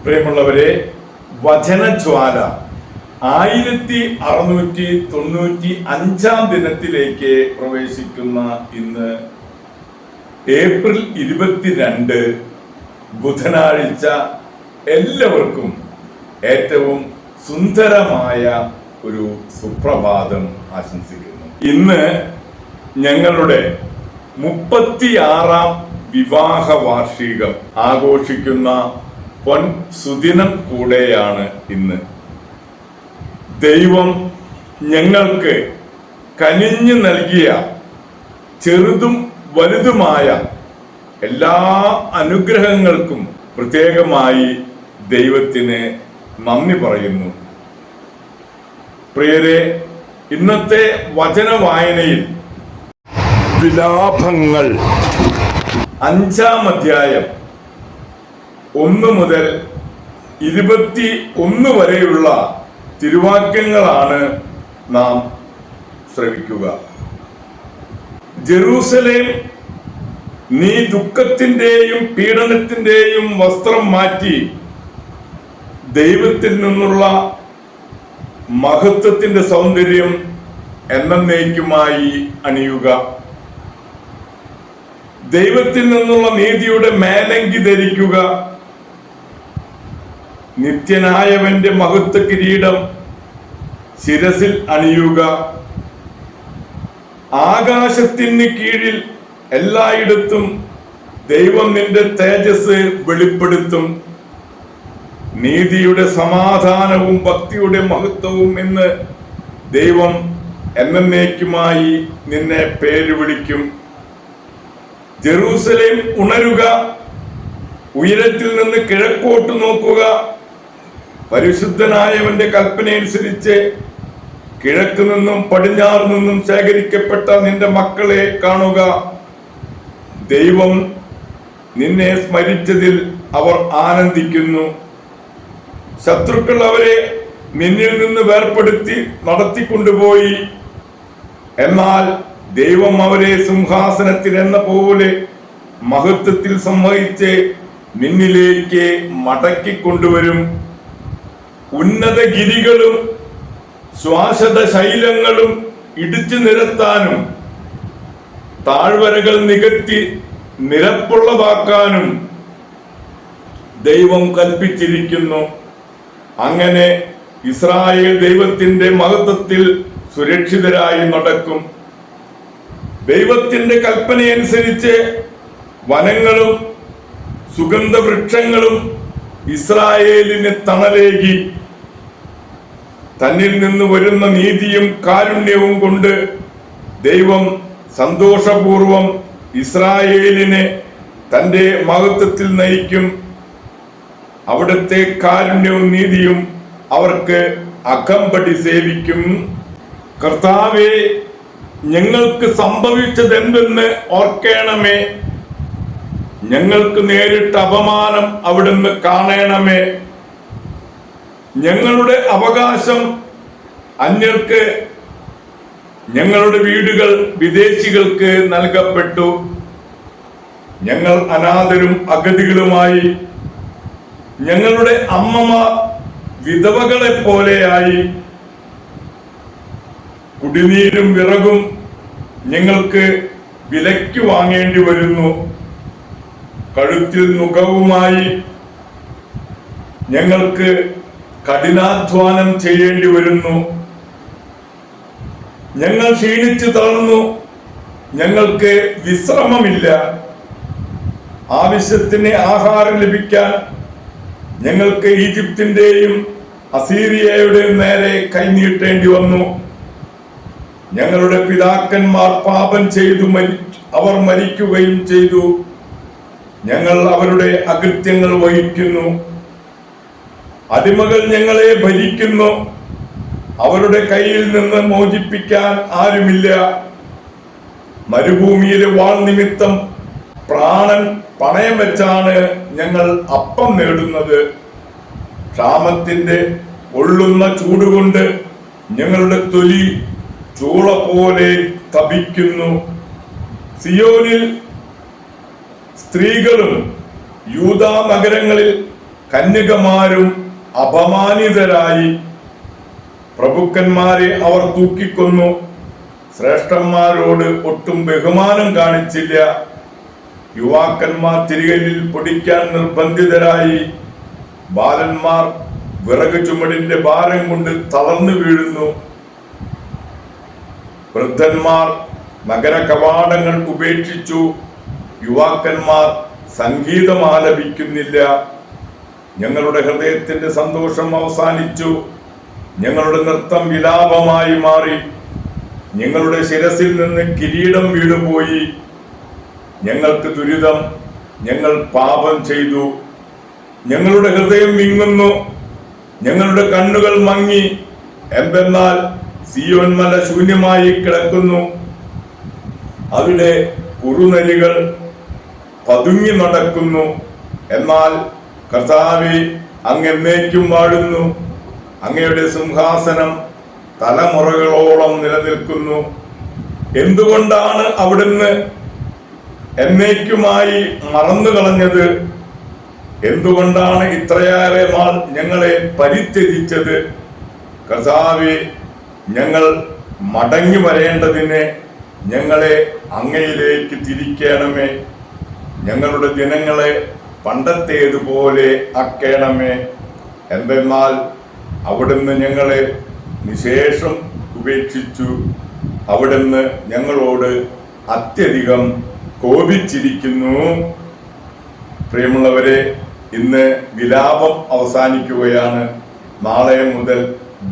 പ്രിയമുള്ളവരെ, വചനജ്വാല 1695 ദിനത്തിലേക്ക് പ്രവേശിക്കുന്ന ഇന്ന് ഏപ്രിൽ 22 ബുധനാഴ്ച എല്ലാവർക്കും ഏറ്റവും സുന്ദരമായ ഒരു സുപ്രഭാതം ആശംസിക്കുന്നു. ഇന്ന് ഞങ്ങളുടെ 36ാം വിവാഹ വാർഷികം ആഘോഷിക്കുന്ന പൊൻ സുദിനം കൂടെയാണ് ഇന്ന്. ദൈവം ഞങ്ങൾക്ക് കനിഞ്ഞു നൽകിയ ചെറുതും വലുതുമായ എല്ലാ അനുഗ്രഹങ്ങൾക്കും പ്രത്യേകമായി ദൈവത്തിന് നന്ദി പറയുന്നു. പ്രിയരെ, ഇന്നത്തെ വചന വായനയിൽ വിലാപങ്ങൾ 5-ാം അധ്യായം 1 മുതൽ 21 വരെയുള്ള തിരുവാക്യങ്ങളാണ് നാം ശ്രവിക്കുക. ജെറൂസലേം, നീ ദുഃഖത്തിന്റെയും പീഡനത്തിന്റെയും വസ്ത്രം മാറ്റി ദൈവത്തിൽ നിന്നുള്ള മഹത്വത്തിന്റെ സൗന്ദര്യം എന്നേക്കുമായി അണിയുക. ദൈവത്തിൽ നിന്നുള്ള നീതിയുടെ മേലങ്കി ധരിക്കുക. നിത്യനായവന്റെ മഹത്വ കിരീടം ശിരസിൽ അണിയുക. ആകാശത്തിന് കീഴിൽ എല്ലായിടത്തും ദൈവം നിന്റെ തേജസ് വെളിപ്പെടുത്തും. നീതിയുടെ സമാധാനവും ഭക്തിയുടെ മഹത്വവും എന്ന് ദൈവം എന്നേക്കുമായി നിന്നെ പേര് വിളിക്കും. ജെറൂസലേം, ഉണരുക, ഉയരത്തിൽ നിന്ന് കിഴക്കോട്ട് നോക്കുക. പരിശുദ്ധനായവന്റെ കൽപ്പനയനുസരിച്ച് കിഴക്ക് നിന്നും പടിഞ്ഞാറ് നിന്നും ശേഖരിക്കപ്പെട്ട നിന്റെ മക്കളെ കാണുക. ദൈവം നിന്നെ സ്മരിച്ചതിൽ അവർ ആനന്ദിക്കുന്നു. ശത്രുക്കൾ അവരെ നിന്നിൽ നിന്ന് വേർപെടുത്തി നടത്തിക്കൊണ്ടുപോയി. എന്നാൽ ദൈവം അവരെ സിംഹാസനത്തിൽ എന്ന പോലെ മഹത്വത്തിൽ സംവഹിച്ച് നിന്നിലേക്ക് മടക്കിക്കൊണ്ടുവരും. ഉന്നത ഗിരികളും ശ്വാസത ശൈലങ്ങളും ഇടിച്ചു നിരത്താനും താഴ്വരകൾ നികത്തി നിരപ്പുള്ളതാക്കാനും ദൈവം കൽപ്പിച്ചിരിക്കുന്നു. അങ്ങനെ ഇസ്രായേൽ ദൈവത്തിന്റെ മഹത്വത്തിൽ സുരക്ഷിതരായി നടക്കും. ദൈവത്തിന്റെ കൽപ്പനയനുസരിച്ച് വനങ്ങളും സുഗന്ധവൃക്ഷങ്ങളും ഇസ്രായേലിന് തണലേകി. തന്നിൽ നിന്ന് വരുന്ന നീതിയും കാരുണ്യവും കൊണ്ട് ദൈവം സന്തോഷപൂർവം ഇസ്രായേലിനെ തന്റെ മഹത്വത്തിൽ നയിക്കും. അവിടുത്തെ കാരുണ്യവും നീതിയും അവർക്ക് അകമ്പടി സേവിക്കും. കർത്താവേ, ഞങ്ങൾക്ക് സംഭവിച്ചതെന്തെന്ന് ഓർക്കണമേ. ഞങ്ങൾക്ക് നേരിട്ട അപമാനം അവിടുന്ന് കാണണമേ. ഞങ്ങളുടെ അവകാശം അന്യർക്ക്, ഞങ്ങളുടെ വീടുകൾ വിദേശികൾക്ക് നൽകപ്പെട്ടു. ഞങ്ങൾ അനാഥരും അഗതികളുമായി. ഞങ്ങളുടെ അമ്മമാർ വിധവകളെ പോലെയായി. കുടിനീരും വിറകും ഞങ്ങൾക്ക് വിലയ്ക്ക് വാങ്ങേണ്ടി വരുന്നു. കഴുത്തിൽ നുകവുമായി ഞങ്ങൾക്ക് കഠിനാധ്വാനം ചെയ്യേണ്ടി വരുന്നു. ഞങ്ങൾ ക്ഷീണിച്ചു തളർന്നു. ഞങ്ങൾക്ക് വിശ്രമമില്ല. ആവശ്യത്തിന് ആഹാരം ലഭിക്കാൻ ഞങ്ങൾക്ക് ഈജിപ്തിന്റെയും അസീറിയയുടെയും നേരെ കൈനീട്ടേണ്ടി വന്നു. ഞങ്ങളുടെ പിതാക്കന്മാർ പാപം ചെയ്തു അവർ മരിക്കുകയും ചെയ്തു. ഞങ്ങൾ അവരുടെ അകൃത്യങ്ങൾ വഹിക്കുന്നു. അടിമകൾ ഞങ്ങളെ ഭരിക്കുന്നു. അവരുടെ കയ്യിൽ നിന്ന് മോചിപ്പിക്കാൻ ആരുമില്ല. മരുഭൂമിയിലെ വാൾ നിമിത്തം പ്രാണൻ പണയം വെച്ചാണ് ഞങ്ങൾ അപ്പം നേടുന്നത്. ക്ഷാമത്തിന്റെ പൊള്ളുന്ന ചൂടുകൊണ്ട് ഞങ്ങളുടെ തൊലി ചൂള പോലെ തപിക്കുന്നു. സിയോനിൽ സ്ത്രീകളും യൂദാ നഗരങ്ങളിൽ കന്യകമാരും അപമാനിതരായി. പ്രഭുക്കന്മാരെ അവർ തൂക്കിക്കൊന്നു. ശ്രേഷ്ഠന്മാരോട് ഒട്ടും ബഹുമാനം കാണിച്ചില്ല. യുവാക്കന്മാർ തിരികല്ലിൽ പൊടിക്കാൻ നിർബന്ധിതരായി. ബാലന്മാർ വിറക് ചുമടിന്റെ ഭാരം കൊണ്ട് തളർന്നു വീഴുന്നു. വൃദ്ധന്മാർ നഗര കവാടങ്ങൾ ഉപേക്ഷിച്ചു. യുവാക്കന്മാർ സംഗീതം ആലപിക്കുന്നില്ല. ഞങ്ങളുടെ ഹൃദയത്തിന്റെ സന്തോഷം അവസാനിച്ചു. ഞങ്ങളുടെ നൃത്തം വിലാപമായി മാറി. ഞങ്ങളുടെ ശിരസിൽ നിന്ന് കിരീടം വീണുപോയി. ഞങ്ങൾക്ക് ദുരിതം, ഞങ്ങൾ പാപം ചെയ്തു. ഞങ്ങളുടെ ഹൃദയം വിങ്ങുന്നു, ഞങ്ങളുടെ കണ്ണുകൾ മങ്ങി. എന്തെന്നാൽ സിയോൻ മല ശൂന്യമായി കിടക്കുന്നു, അവിടെ കുറുനരികൾ പതുങ്ങി നടക്കുന്നു. എന്നാൽ കർത്താവേ, അങ്ങ് എന്നേക്കും വാഴുന്നു. അങ്ങയുടെ സിംഹാസനം തലമുറകളോളം നിലനിൽക്കുന്നു. എന്തുകൊണ്ടാണ് അവിടുന്ന് എന്നേക്കുമായി മറന്നു കളഞ്ഞത്? എന്തുകൊണ്ടാണ് ഇത്രയേറെ നാൾ ഞങ്ങളെ പരിത്യജിച്ചത്? കർത്താവേ, ഞങ്ങൾ മടങ്ങി വരേണ്ടതിന് ഞങ്ങളെ അങ്ങയിലേക്ക് തിരിക്കണമേ. ഞങ്ങളുടെ ദിനങ്ങളെ പണ്ടത്തേതുപോലെ ആക്കണമേ. എന്തെന്നാൽ അവിടുന്ന് ഞങ്ങളെ നിശേഷം ഉപേക്ഷിച്ചു. അവിടുന്ന് ഞങ്ങളോട് അത്യധികം കോപിച്ചിരിക്കുന്നു. പ്രിയമുള്ളവരെ, ഇന്ന് വിലാപം അവസാനിക്കുകയാണ്. നാളെ മുതൽ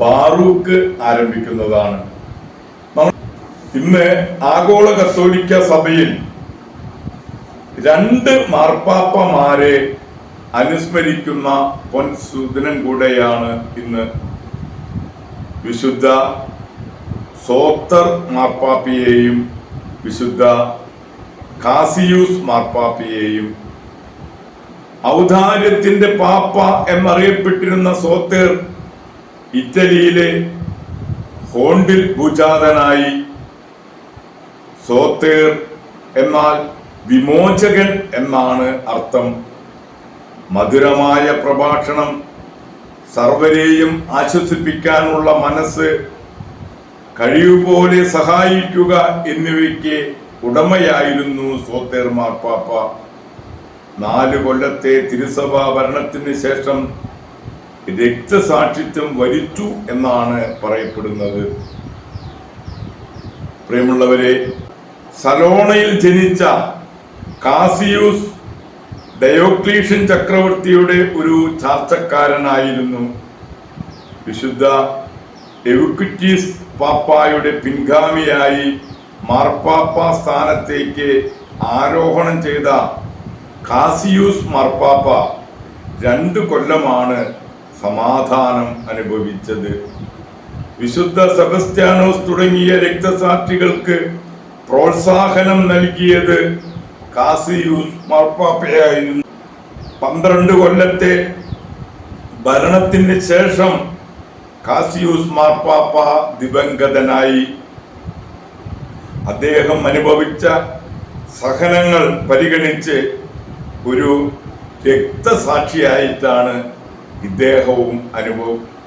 ബാറൂക്ക് ആരംഭിക്കുന്നതാണ്. ഇന്ന് ആഗോള കത്തോലിക്ക സഭയിൽ 2 മാർപ്പാപ്പമാരെ അനുസ്മരിക്കുന്ന പൊൻസുദിനം കൂടെയാണ് ഇന്ന്. വിശുദ്ധ സോത്തർ മാർപ്പാപ്പയെയും വിശുദ്ധ കാസിയൂസ് മാർപ്പാപ്പയെയും. ഔദാര്യത്തിന്റെ പാപ്പ എന്നറിയപ്പെട്ടിരുന്ന സോത്തേർ ഇറ്റലിയിലെ ഹോണ്ടിൽ ഭൂജാതനായി. സോത്തേർ എന്നാൽ വിമോചകൻ എന്നാണ് അർത്ഥം. മധുരമായ പ്രഭാഷണം, സർവരെയും ആശ്വസിപ്പിക്കാനുള്ള മനസ്സ്, കഴിവുപോലെ സഹായിക്കുക എന്നിവയ്ക്ക് ഉടമയായിരുന്നു സോത്തേർ മാർപ്പാപ്പ. 4 കൊല്ലത്തെ തിരുസഭാ ഭരണത്തിന് ശേഷം രക്തസാക്ഷിത്വം വരിച്ചു എന്നാണ് പറയപ്പെടുന്നത്. പ്രിയമുള്ളവരെ, സലോണയിൽ ജനിച്ച കാസിയൂസ് ഡയോക്ലീഷ്യൻ ചക്രവർത്തിയുടെ ഒരു ചാർച്ചക്കാരനായിരുന്നു. വിശുദ്ധ എവുക്വിറ്റീസ് പാപ്പായുടെ പിൻഗാമിയായി മാർപ്പാപ്പ സ്ഥാനത്തേക്ക് ആരോഹണം ചെയ്ത കാസിയൂസ് മാർപ്പാപ്പ 2 കൊല്ലമാണ് സമാധാനം അനുഭവിച്ചത്. വിശുദ്ധ സെബസ്ത്യാനോസ് തുടങ്ങിയ രക്തസാക്ഷികൾക്ക് പ്രോത്സാഹനം നൽകിയത് കാസിയൂസ് മാർപ്പാപ്പയായിരുന്നു. 12 കൊല്ലത്തെ ഭരണത്തിന് ശേഷം കാസിയൂസ് മാർപ്പാപ്പ ദിവംഗതനായി. അദ്ദേഹം അനുഭവിച്ച സഹനങ്ങൾ പരിഗണിച്ച് ഒരു രക്തസാക്ഷിയായിട്ടാണ് ഇദ്ദേഹവും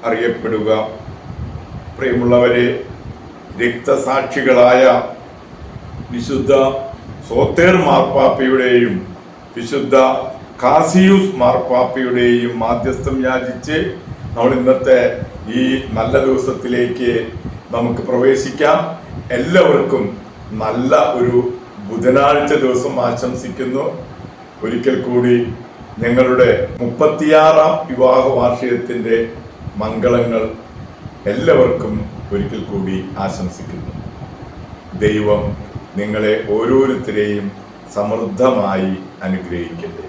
അറിയപ്പെടുക. പ്രിയമുള്ളവരെ, രക്തസാക്ഷികളായ വിശുദ്ധ സോത്തേർ മാർപ്പാപ്പയുടെയും വിശുദ്ധ കാസിയൂസ് മാർപ്പാപ്പയുടെയും മാധ്യസ്ഥം യാചിച്ച് നമ്മൾ ഇന്നത്തെ ഈ നല്ല ദിവസത്തിലേക്ക് നമുക്ക് പ്രവേശിക്കാം. എല്ലാവർക്കും നല്ല ഒരു ബുധനാഴ്ച ദിവസം ആശംസിക്കുന്നു. ഒരിക്കൽ കൂടി ഞങ്ങളുടെ 36ാം വിവാഹ വാർഷികത്തിൻ്റെ മംഗളങ്ങൾ എല്ലാവർക്കും ഒരിക്കൽ കൂടി ആശംസിക്കുന്നു. ദൈവം നിങ്ങളെ ഓരോരുത്തരെയും സമൃദ്ധമായി അനുഗ്രഹിക്കട്ടെ.